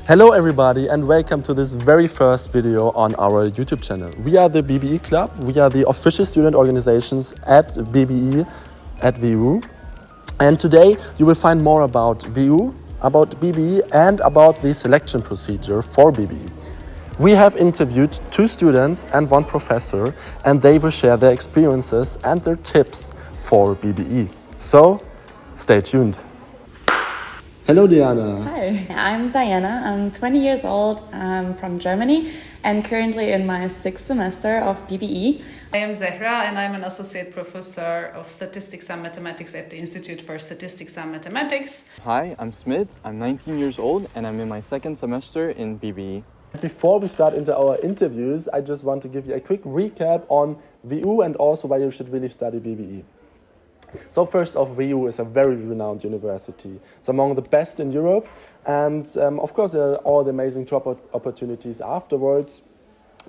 Hello everybody and welcome to this very first video on our YouTube channel. We are the BBE Club, we are the official student organizations at BBE at WU. And today you will find more about WU, about BBE and about the selection procedure for BBE. We have interviewed 2 students and 1 professor and they will share their experiences and their tips for BBE. So stay tuned. Hello Diana. Hi, I'm Diana. I'm 20 years old. I'm from Germany and currently in my 6th semester of BBE. I am Zehra and I'm an associate professor of statistics and mathematics at the Institute for Statistics and Mathematics. Hi, I'm Smith. I'm 19 years old and I'm in my 2nd semester in BBE. Before we start into our interviews, I just want to give you a quick recap on WU and also why you should really study BBE. So first off, WU is a very renowned university. It's among the best in Europe and of course there are all the amazing job opportunities afterwards.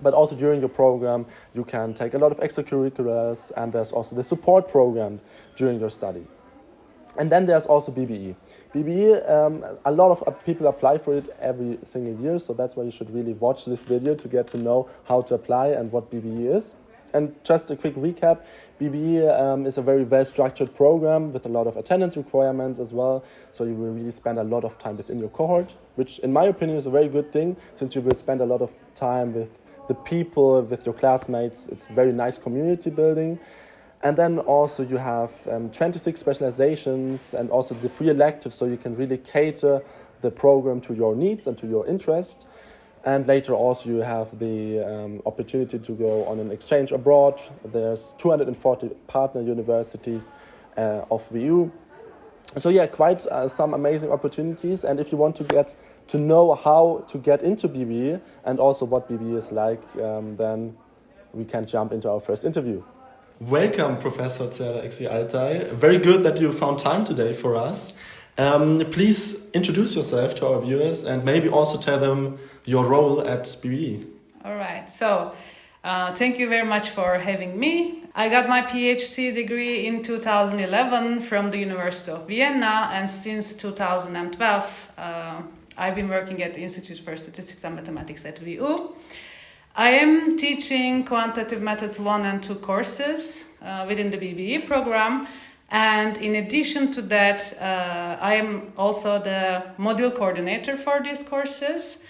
But also during your program you can take a lot of extracurriculars and there's also the support program during your study. And then there's also BBE. BBE, a lot of people apply for it every single year, so that's why you should really watch this video to get to know how to apply and what BBE is. And just a quick recap, BBE is a very well-structured program with a lot of attendance requirements as well, so you will really spend a lot of time within your cohort, which in my opinion is a very good thing, since you will spend a lot of time with the people, with your classmates. It's very nice community building. And then also you have 26 specializations and also the free electives, so you can really cater the program to your needs and to your interest. And later also you have the opportunity to go on an exchange abroad. There's 240 partner universities of WU. So yeah, quite some amazing opportunities. And if you want to get to know how to get into BBE and also what BBE is like, then we can jump into our first interview. Welcome, Professor Zehra Eksi-Altay. Very good that you found time today for us. Please introduce yourself to our viewers and maybe also tell them your role at BBE. All right, so thank you very much for having me. I got my PhD degree in 2011 from the University of Vienna, and since 2012 I've been working at the Institute for Statistics and Mathematics at WU. I am teaching quantitative methods 1 and 2 courses within the BBE program. And in addition to that, I am also the module coordinator for these courses.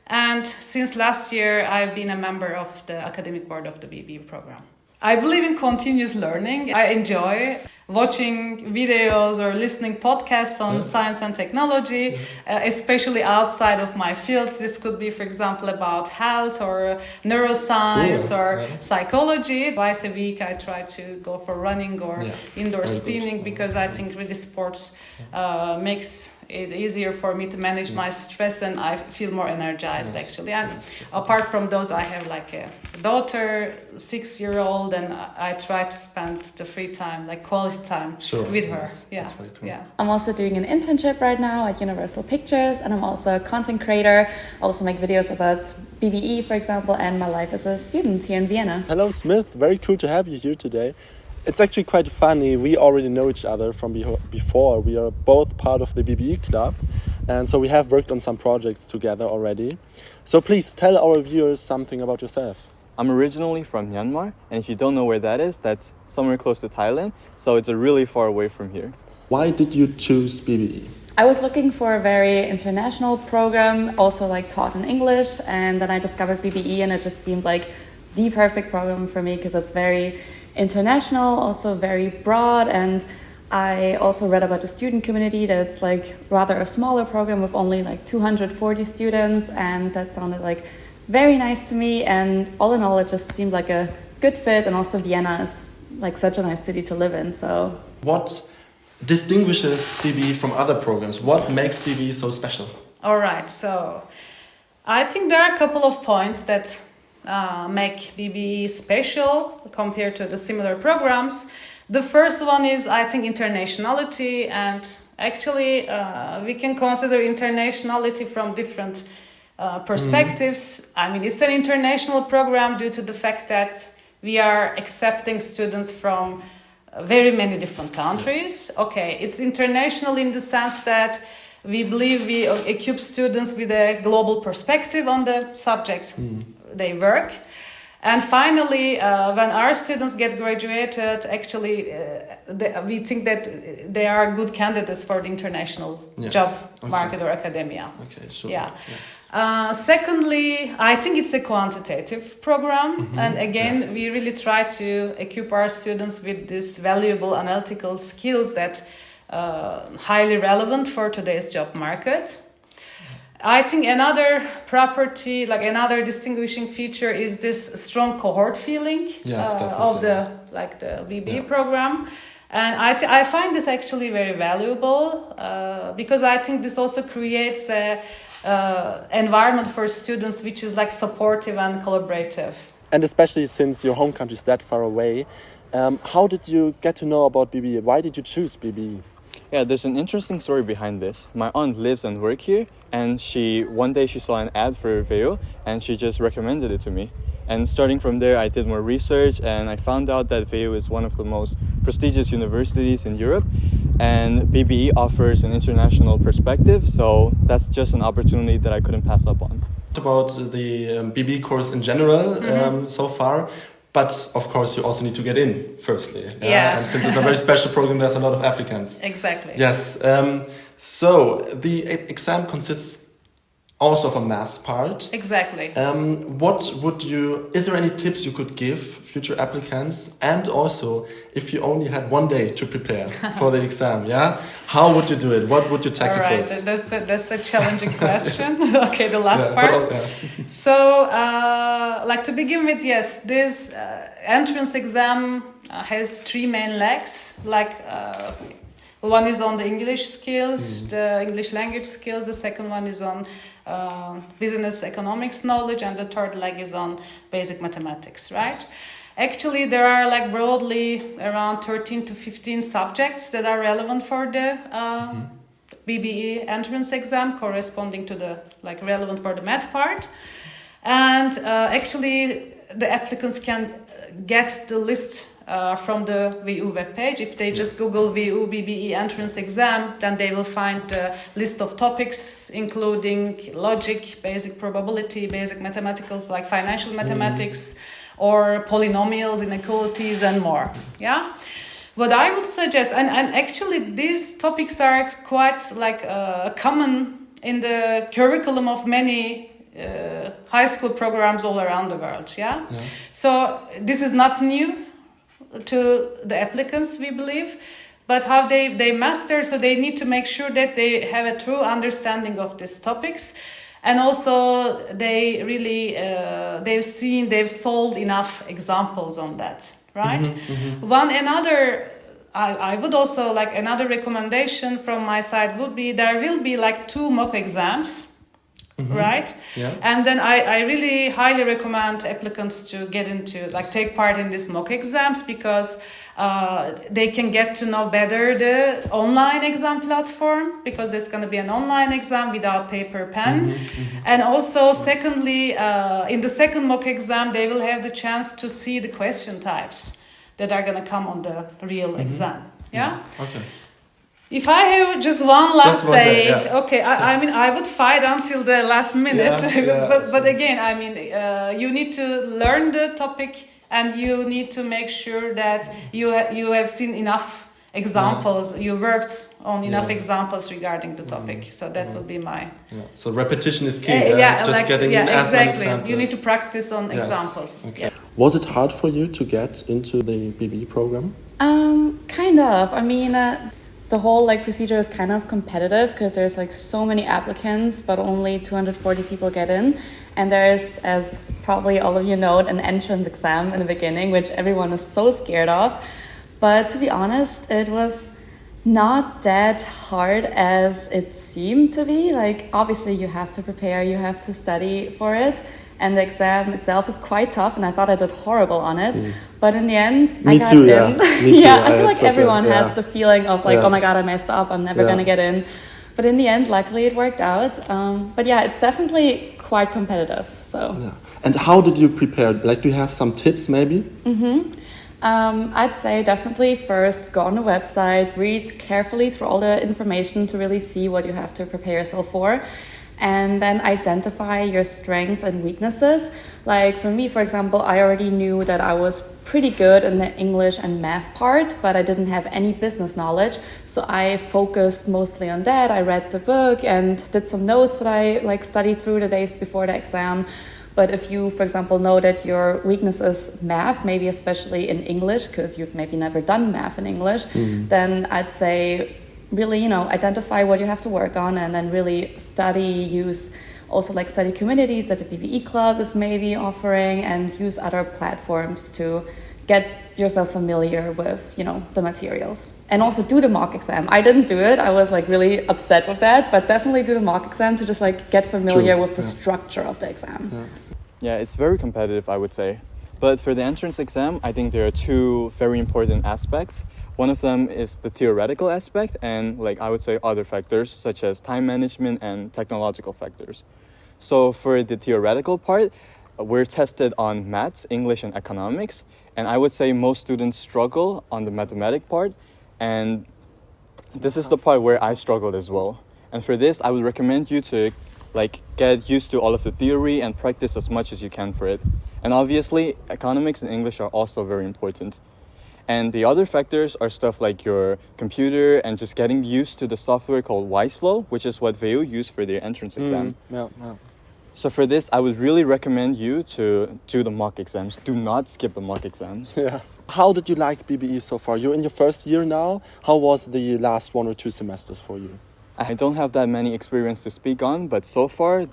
And since last year, I've been a member of the academic board of the BBE program. I believe in continuous learning. I enjoy watching videos or listening podcasts on science and technology, especially outside of my field. This could be, for example, about health or neuroscience or psychology. Twice a week I try to go for running or indoor spinning because I think really sports makes it easier for me to manage my stress and I feel more energized actually. And apart from those, I have like a daughter, 6-year-old, and I try to spend the free time, like quality time with her. I'm also doing an internship right now at Universal Pictures and I'm also a content creator. I also make videos about BBE, for example, and my life as a student here in Vienna. Hello Smith, very cool to have you here today. It's actually quite funny, we already know each other from before. We are both part of the BBE Club and so we have worked on some projects together already. So please tell our viewers something about yourself. I'm originally from Myanmar, and if you don't know where that is, that's somewhere close to Thailand, so it's really far away from here. Why did you choose BBE? I was looking for a very international program, also like taught in English, and then I discovered BBE and it just seemed like the perfect program for me because it's very international, also very broad, and I also read about the student community that's like rather a smaller program with only like 240 students, and that sounded like very nice to me, and all in all it just seemed like a good fit, and also Vienna is like such a nice city to live in. So what distinguishes BBE from other programs? What makes BBE so special? All right, so I think there are a couple of points that make BBE special compared to the similar programs. The first one is, I think, internationality, and actually we can consider internationality from different perspectives. I mean, it's an international program due to the fact that we are accepting students from very many different countries. Okay, it's international in the sense that we believe we equip students with a global perspective on the subject they work. And finally, when our students get graduated, actually, we think that they are good candidates for the international job market or academia. Okay, sure. Yeah. Secondly, I think it's a quantitative program. And again, we really try to equip our students with these valuable analytical skills that highly relevant for today's job market. I think another property, like another distinguishing feature, is this strong cohort feeling of the BBE program, and I find this actually very valuable because I think this also creates a environment for students which is like supportive and collaborative. And especially since your home country is that far away, how did you get to know about BBE? Why did you choose BBE? Yeah, there's an interesting story behind this. My aunt lives and works here, and one day she saw an ad for WU, and she just recommended it to me. And starting from there, I did more research, and I found out that WU is one of the most prestigious universities in Europe, and BBE offers an international perspective, so that's just an opportunity that I couldn't pass up on. About the BBE course in general so far. But of course, you also need to get in, firstly. Yeah. And since it's a very special program, there's a lot of applicants. Exactly. Yes. So the exam consists also of a maths part. Exactly. Is there any tips you could give future applicants? And also, if you only had one day to prepare for the exam, how would you do it? What would you tackle first? That's a challenging question. Okay, the last part. So, to begin with, yes, this entrance exam has three main legs. One is on the English skills, the English language skills. The second one is on business economics knowledge, and the third leg is on basic mathematics, right? Yes. Actually, there are broadly around 13 to 15 subjects that are relevant for the BBE entrance exam, corresponding to the relevant for the math part. And actually, the applicants can get the list from the WU webpage. If they just Google WU BBE entrance exam, then they will find a list of topics, including logic, basic probability, basic mathematical, financial mathematics, or polynomials, inequalities, and more. Yeah. What I would suggest, and actually these topics are quite common in the curriculum of many high school programs all around the world. Yeah. So this is not new to the applicants, we believe, but how they master, so they need to make sure that they have a true understanding of these topics, and also they really they've solved enough examples on that, right? I would also another recommendation from my side would be there will be 2 mock exams. Right? Yeah. And then I really highly recommend applicants to get into, take part in these mock exams, because they can get to know better the online exam platform, because there's going to be an online exam without paper, pen. And also, secondly, in the second mock exam, they will have the chance to see the question types that are going to come on the real exam. Yeah? Okay. If I have just one last day, okay, I would fight until the last minute. But again, you need to learn the topic, and you need to make sure that you have seen enough examples, you worked on enough examples regarding the topic. So that will be my... So repetition is key. Getting in as many examples. You need to practice on examples. Okay. Yeah. Was it hard for you to get into the BBE program? Kind of. The whole procedure is kind of competitive, because there's so many applicants, but only 240 people get in. And there's, as probably all of you know, an entrance exam in the beginning, which everyone is so scared of. But to be honest, it was not that hard as it seemed to be. Obviously you have to prepare, you have to study for it. And the exam itself is quite tough, and I thought I did horrible on it. But in the end, I got in. Me too. I feel everyone has the feeling of oh my God, I messed up, I'm never going to get in. But in the end, luckily it worked out. But it's definitely quite competitive. So. Yeah. And how did you prepare? Do you have some tips maybe? I'd say definitely first go on the website, read carefully through all the information to really see what you have to prepare yourself for, and then identify your strengths and weaknesses. Like for me, for example, I already knew that I was pretty good in the English and math part, but I didn't have any business knowledge. So I focused mostly on that. I read the book and did some notes that I studied through the days before the exam. But if you, for example, know that your weakness is math, maybe especially in English, because you've maybe never done math in English, then I'd say really, identify what you have to work on and then really use also study communities that the BBE Club is maybe offering, and use other platforms to get yourself familiar with, the materials. And also do the mock exam. I didn't do it. I was really upset with that, but definitely do the mock exam to just get familiar with the structure of the exam. Yeah, it's very competitive, I would say. But for the entrance exam, I think there are two very important aspects. One of them is the theoretical aspect, and I would say other factors such as time management and technological factors. So for the theoretical part, we're tested on maths, English, and economics. And I would say most students struggle on the mathematic part. And this is the part where I struggled as well. And for this, I would recommend you to get used to all of the theory and practice as much as you can for it. And obviously, economics and English are also very important. And the other factors are stuff like your computer and just getting used to the software called WiseFlow, which is what WU use for their entrance exam. So for this, I would really recommend you to do the mock exams. Do not skip the mock exams. Yeah. How did you like BBE so far? You're in your first year now. How was the last 1 or 2 semesters for you? I don't have that many experience to speak on, but so far,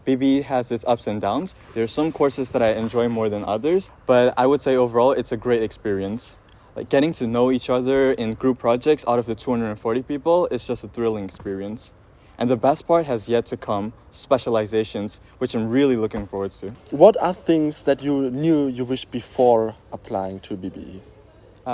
BBE has its ups and downs. There's some courses that I enjoy more than others, but I would say overall it's a great experience. Getting to know each other in group projects out of the 240 people is just a thrilling experience. And the best part has yet to come, specializations, which I'm really looking forward to. What are things that you knew you wished before applying to BBE?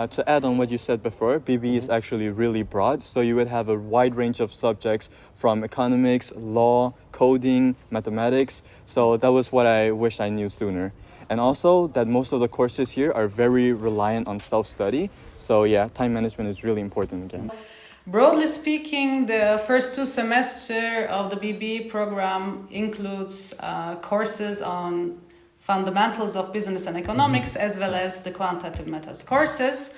To add on what you said before, BBE is actually really broad, so you would have a wide range of subjects from economics, law, coding, mathematics, so that was what I wish I knew sooner. And also that most of the courses here are very reliant on self-study, so yeah, time management is really important again. Broadly speaking, the first 2 semesters of the BBE program includes courses on fundamentals of business and economics, as well as the quantitative methods courses.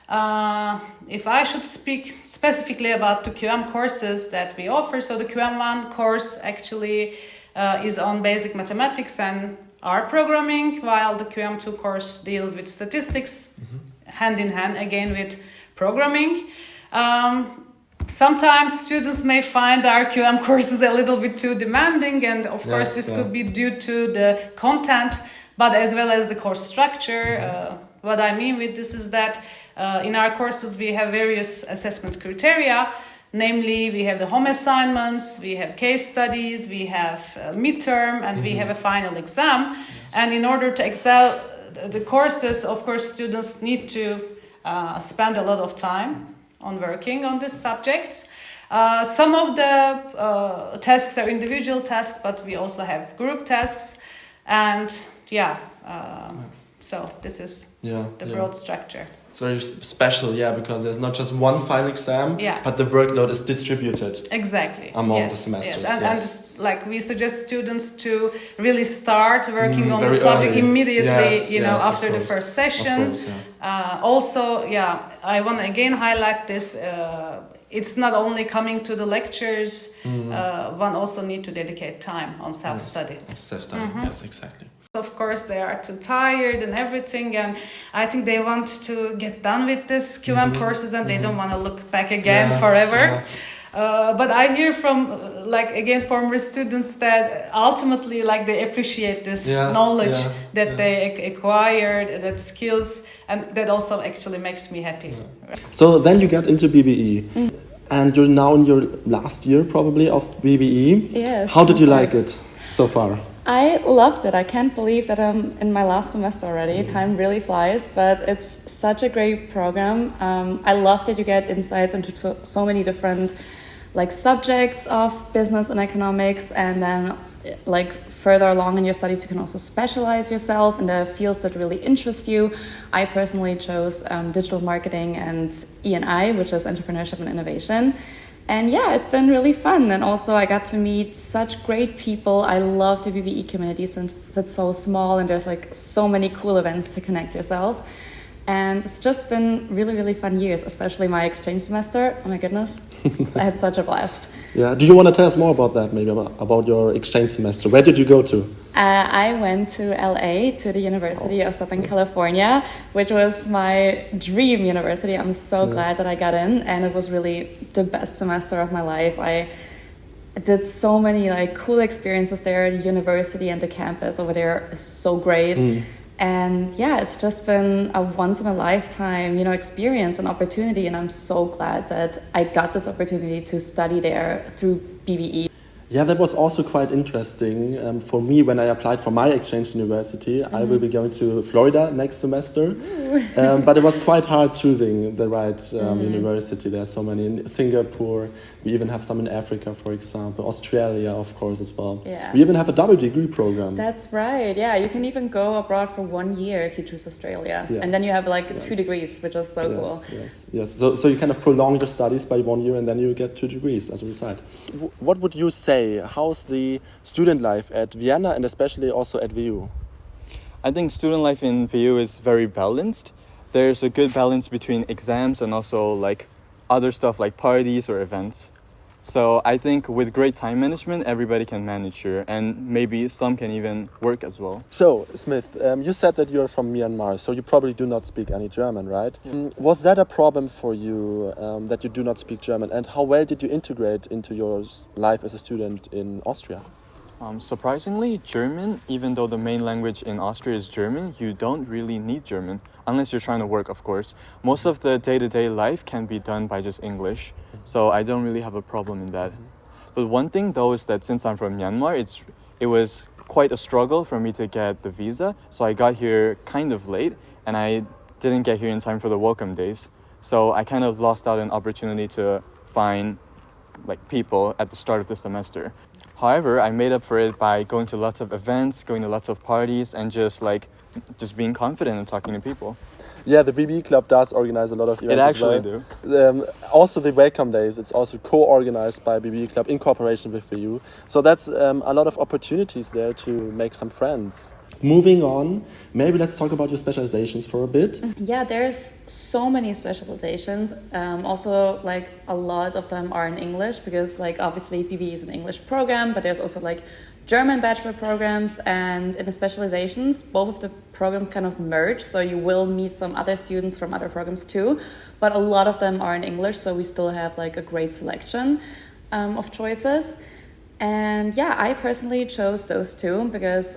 If I should speak specifically about the QM courses that we offer, so the QM1 course actually is on basic mathematics and R programming, while the QM2 course deals with statistics, hand in hand again with programming. Sometimes students may find our QM courses a little bit too demanding, and of course this could be due to the content, but as well as the course structure. What I mean with this is that in our courses we have various assessment criteria, namely we have the home assignments, we have case studies, we have midterm, and we have a final exam. And in order to excel the courses, of course students need to spend a lot of time on working on these subjects. Some of the tasks are individual tasks, but we also have group tasks. And so this is the broad structure. It's very special, because there's not just one final exam, but the workload is distributed. Exactly. Among the semesters. Yes. And we suggest students to really start working on the subject immediately, after the first session. Of course, also, I want to again highlight this. It's not only coming to the lectures, one also need to dedicate time on self-study. Self-study, yes, exactly. Of course, they are too tired and everything, and I think they want to get done with this QM courses, and they don't want to look back again forever. But I hear from former students that ultimately they appreciate this knowledge that they acquired, that skills, and that also actually makes me happy. So then you got into BBE, and you're now in your last year probably of BBE. Yes. How did you like it so far? I loved it. I can't believe that I'm in my last semester already. Time really flies, but it's such a great program. I love that you get insights into so many different subjects of business and economics, and then like further along in your studies, you can also specialize yourself in the fields that really interest you. I personally chose digital marketing and E&I, which is entrepreneurship and innovation. And yeah, it's been really fun. And also I got to meet such great people. I love the BBE community since it's so small and there's like so many cool events to connect yourself. And it's just been really, really fun years, especially my exchange semester. Oh my goodness, I had such a blast. Yeah, do you want to tell us more about that, maybe about your exchange semester? Where did you go to? I went to LA, to the University of Southern California, which was my dream university. I'm so glad that I got in, and it was really the best semester of my life. I did so many like cool experiences there. The university and the campus over there is so great. And yeah, it's just been a once in a lifetime, experience and opportunity. And I'm so glad that I got this opportunity to study there through BBE. Yeah, that was also quite interesting for me when I applied for my exchange university. I will be going to Florida next semester, but it was quite hard choosing the right university. There are so many in Singapore. We even have some in Africa, for example. Australia, of course, as well. Yeah. We even have a double degree program. That's right. Yeah, you can even go abroad for 1 year if you choose Australia. Yes. And then you have like 2 degrees, which is so cool. Yes. So you kind of prolong your studies by 1 year and then you get 2 degrees as a result. What would you say? How's the student life at Vienna and especially also at WU? I think student life in WU is very balanced. There's a good balance between exams and also like other stuff like parties or events. So I think with great time management, everybody can manage here, and maybe some can even work as well. So, Smith, you said that you're from Myanmar, so you probably do not speak any German, right? Yeah. Was that a problem for you, that you do not speak German? And how well did you integrate into your life as a student in Austria? Surprisingly, German, even though the main language in Austria is German, you don't really need German, unless you're trying to work, of course. Most of the day-to-day life can be done by just English, so I don't really have a problem in that. But one thing, though, is that since I'm from Myanmar, it was quite a struggle for me to get the visa, so I got here kind of late, and I didn't get here in time for the welcome days. So I kind of lost out an opportunity to find like people at the start of the semester. However, I made up for it by going to lots of events, going to lots of parties, and just being confident and talking to people. Yeah, the BBE Club does organize a lot of events. It actually do. Also, the welcome days, it's also co-organized by BBE Club in cooperation with WU. So that's a lot of opportunities there to make some friends. Moving on, maybe let's talk about your specializations for a bit. Yeah, there's so many specializations. Also, like a lot of them are in English because, like, obviously BBE is an English program, but there's also like German bachelor programs, and in the specializations, both of the programs kind of merge. So you will meet some other students from other programs too, but a lot of them are in English. So we still have like a great selection of choices. And yeah, I personally chose those two because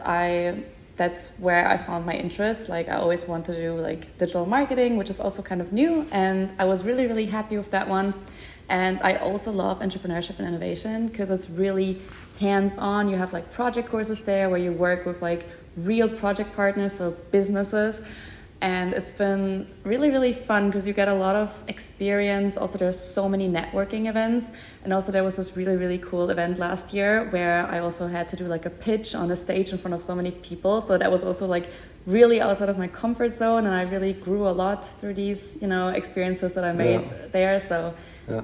that's where I found my interest. Like I always wanted to do like digital marketing, which is also kind of new. And I was really, really happy with that one. And I also love entrepreneurship and innovation because it's really hands-on. You have like project courses there where you work with like real project partners, so businesses. And it's been really, really fun because you get a lot of experience. Also, there's so many networking events. And also there was this really, really cool event last year where I also had to do like a pitch on a stage in front of so many people. So that was also like really outside of my comfort zone. And I really grew a lot through these, experiences that I made there. So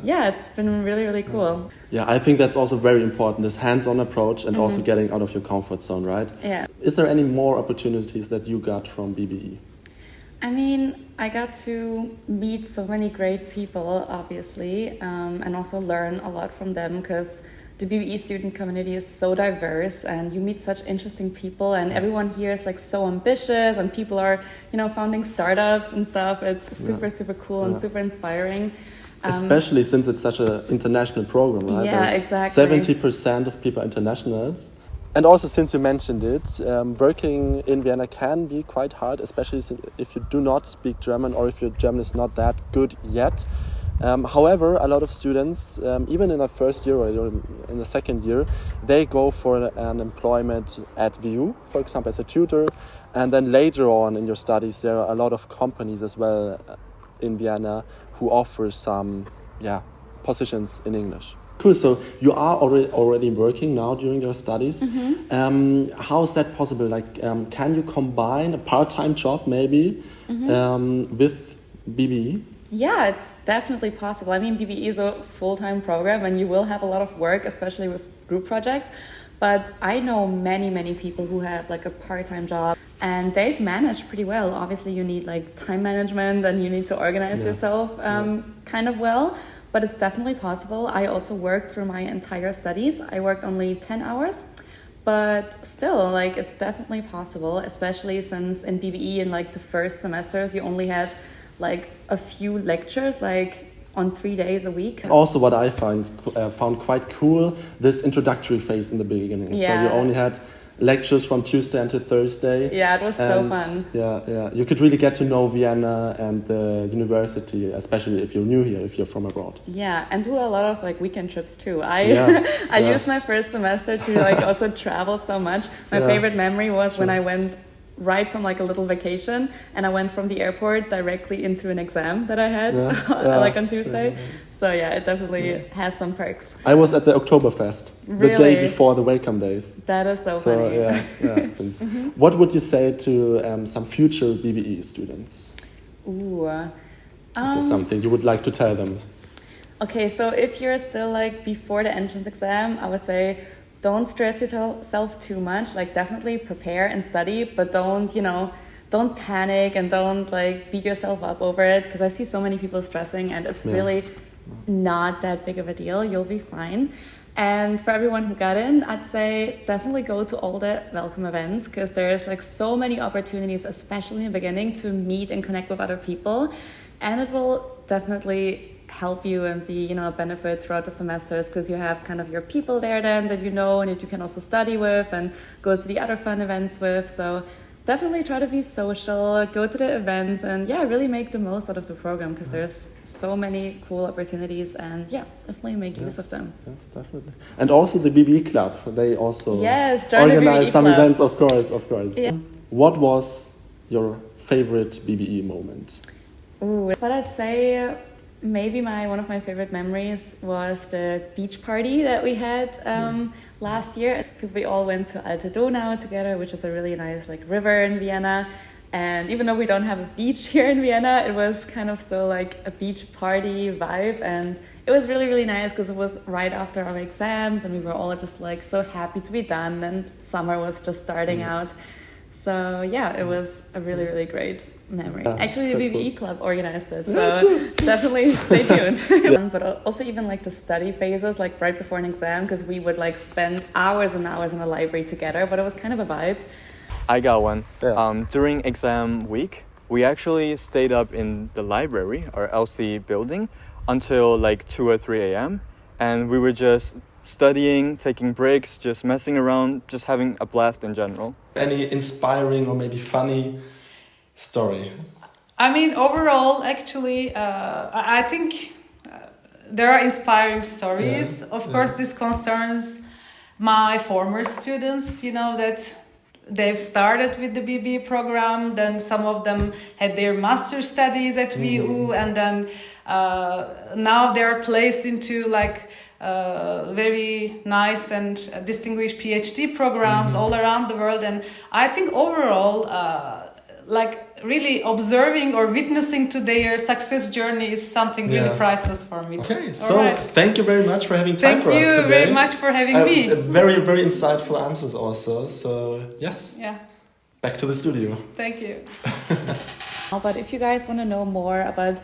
yeah, it's been really, really cool. Yeah, I think that's also very important, this hands-on approach and also getting out of your comfort zone, right? Yeah. Is there any more opportunities that you got from BBE? I mean, I got to meet so many great people, obviously, and also learn a lot from them because the BBE student community is so diverse and you meet such interesting people and everyone here is like so ambitious and people are, founding startups and stuff. It's super, super cool and super inspiring. Especially since it's such an international program, right? Yeah, There's exactly. 70% of people are internationals. And also, since you mentioned it, working in Vienna can be quite hard, especially if you do not speak German or if your German is not that good yet. However, a lot of students, even in the first year or in the second year, they go for an employment at WU, for example, as a tutor. And then later on in your studies, there are a lot of companies as well in Vienna who offer some positions in English. Cool. So you are already working now during your studies. How is that possible? Like, can you combine a part-time job maybe with BBE? Yeah, it's definitely possible. I mean, BBE is a full-time program and you will have a lot of work, especially with group projects. But I know many people who have like a part-time job and they've managed pretty well. Obviously, you need like time management and you need to organize yourself kind of well. But it's definitely possible. I also worked through my entire studies. I worked only 10 hours. But still, like, it's definitely possible, especially since in BBE in like the first semesters, you only had like a few lectures, like on 3 days a week. It's also what I found quite cool, this introductory phase in the beginning. Yeah. So you only had lectures from Tuesday until Thursday. Yeah, it was so fun. Yeah. You could really get to know Vienna and the university, especially if you're new here, if you're from abroad. Yeah, and do a lot of like weekend trips too. I used my first semester to like also travel so much. My favorite memory was when I went right from like a little vacation and I went from the airport directly into an exam that I had like on Tuesday. So yeah, it definitely has some perks. I was at the Oktoberfest the day before the welcome days. That is so funny. Please. What would you say to some future BBE students? Ooh. Is there something you would like to tell them? Okay, so if you're still like before the entrance exam, I would say don't stress yourself too much. Like definitely prepare and study, but don't panic and don't like beat yourself up over it, because I see so many people stressing and it's really not that big of a deal. You'll be fine. And for everyone who got in, I'd say definitely go to all the welcome events, because there's like so many opportunities, especially in the beginning, to meet and connect with other people. And it will definitely help you and be, a benefit throughout the semesters, because you have kind of your people there then that you know and that you can also study with and go to the other fun events with. So definitely try to be social, go to the events, and really make the most out of the program, because there's so many cool opportunities, and definitely make use of them. Yes, definitely. And also the BBE club, they also organize some club. events, of course. Yeah. What was your favorite BBE moment? Ooh, but I'd say maybe one of my favorite memories was the beach party that we had last year, because we all went to Alte Donau together, which is a really nice like river in Vienna. And even though we don't have a beach here in Vienna, it was kind of still like a beach party vibe, and it was really nice because it was right after our exams and we were all just like so happy to be done, and summer was just starting out. So it was a really great memory. Actually, the BBE club organized it, so definitely stay tuned. But also even like the study phases, like right before an exam, because we would like spend hours and hours in the library together, but it was kind of a vibe. I got one. During exam week, we actually stayed up in the library, our LC building, until like 2 or 3 a.m. And we were just studying, taking breaks, just messing around, just having a blast in general. Any inspiring or maybe funny story? I mean, overall, actually, I think there are inspiring stories. Of course, this concerns my former students, that they've started with the BBE program, then some of them had their master studies at WU, and then now they're placed into like very nice and distinguished PhD programs all around the world. And I think overall, like really observing or witnessing to their success journey is something really priceless for me. Okay, so thank you very much for having time for us today. Thank you very much for having me. Very insightful answers also. So back to the studio. Thank you. But if you guys want to know more about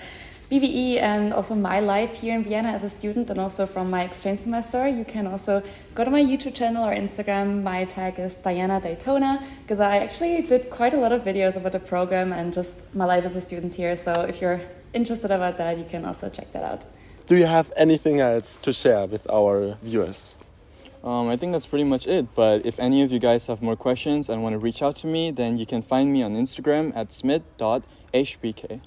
BBE and also my life here in Vienna as a student, and also from my exchange semester, you can also go to my YouTube channel or Instagram. My tag is Diana Daytona, because I actually did quite a lot of videos about the program and just my life as a student here. So if you're interested about that, you can also check that out. Do you have anything else to share with our viewers? I think that's pretty much it. But if any of you guys have more questions and want to reach out to me, then you can find me on Instagram at smith.hbk.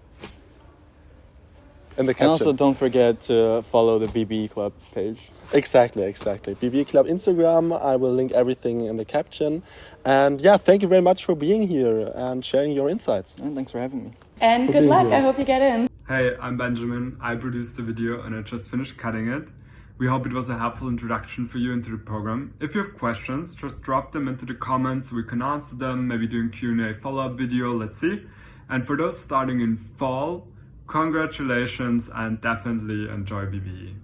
And also don't forget to follow the BBE Club page. Exactly. BBE Club Instagram. I will link everything in the caption. And thank you very much for being here and sharing your insights. And thanks for having me. And good luck. I hope you get in. Hey, I'm Benjamin. I produced the video and I just finished cutting it. We hope it was a helpful introduction for you into the program. If you have questions, just drop them into the comments so we can answer them, maybe doing Q&A follow-up video, let's see. And for those starting in fall, congratulations and definitely enjoy BBE.